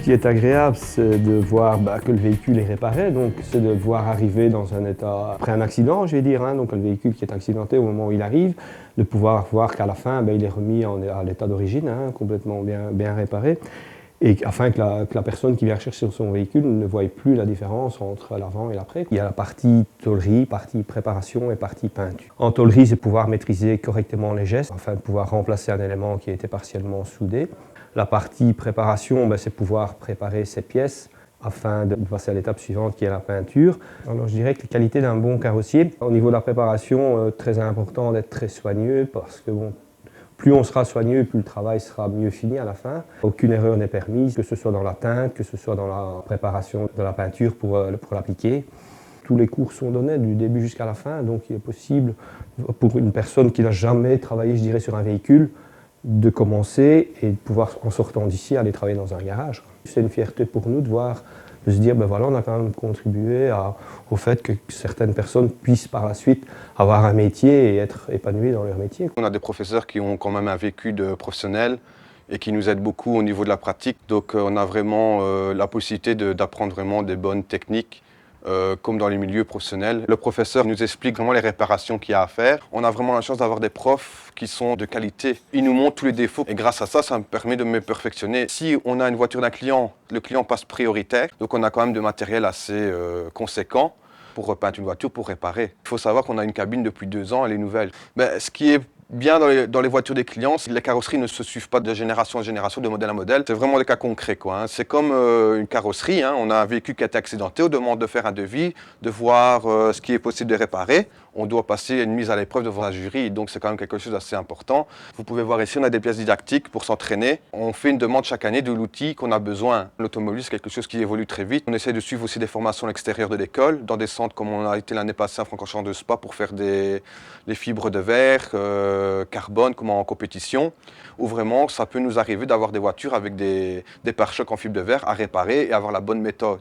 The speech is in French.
Ce qui est agréable, c'est de voir que le véhicule est réparé, donc c'est de le voir arriver dans un état, après un accident, je vais dire, donc le véhicule qui est accidenté au moment où il arrive, de pouvoir voir qu'à la fin, il est remis à l'état d'origine, complètement bien réparé, et afin que la personne qui vient rechercher son véhicule ne voie plus la différence entre l'avant et l'après. Il y a la partie tôlerie, partie préparation et partie peinture. En tôlerie, c'est pouvoir maîtriser correctement les gestes, afin de pouvoir remplacer un élément qui a été partiellement soudé. La partie préparation, c'est pouvoir préparer ces pièces afin de passer à l'étape suivante qui est la peinture. Alors je dirais que la qualité d'un bon carrossier, au niveau de la préparation, très important d'être très soigneux parce que plus on sera soigneux, plus le travail sera mieux fini à la fin. Aucune erreur n'est permise, que ce soit dans la teinte, que ce soit dans la préparation de la peinture pour l'appliquer. Tous les cours sont donnés du début jusqu'à la fin, donc il est possible pour une personne qui n'a jamais travaillé, je dirais, sur un véhicule, de commencer et de pouvoir, en sortant d'ici, aller travailler dans un garage. C'est une fierté pour nous de se dire, voilà, on a quand même contribué au fait que certaines personnes puissent par la suite avoir un métier et être épanouies dans leur métier. On a des professeurs qui ont quand même un vécu de professionnel et qui nous aident beaucoup au niveau de la pratique. Donc on a vraiment la possibilité d'apprendre vraiment des bonnes techniques comme dans les milieux professionnels. Le professeur nous explique vraiment les réparations qu'il y a à faire. On a vraiment la chance d'avoir des profs qui sont de qualité. Ils nous montrent tous les défauts et grâce à ça, ça me permet de me perfectionner. Si on a une voiture d'un client, le client passe prioritaire, donc on a quand même de matériel assez conséquent pour repeindre une voiture, pour réparer. Il faut savoir qu'on a une cabine depuis 2 ans, elle est nouvelle. Ce qui est bien dans les voitures des clients, c'est que les carrosseries ne se suivent pas de génération en génération, de modèle à modèle. C'est vraiment des cas concrets, quoi. C'est comme une carrosserie. On a un véhicule qui a été accidenté, on demande de faire un devis, de voir ce qui est possible de réparer. On doit passer une mise à l'épreuve devant un jury, donc c'est quand même quelque chose d'assez important. Vous pouvez voir ici, on a des pièces didactiques pour s'entraîner. On fait une demande chaque année de l'outil qu'on a besoin. L'automobile, c'est quelque chose qui évolue très vite. On essaie de suivre aussi des formations à l'extérieur de l'école, dans des centres comme on a été l'année passée à Francorchamps de Spa pour faire des fibres de verre, carbone, comme en compétition, où vraiment ça peut nous arriver d'avoir des voitures avec des pare-chocs en fibre de verre à réparer et avoir la bonne méthode.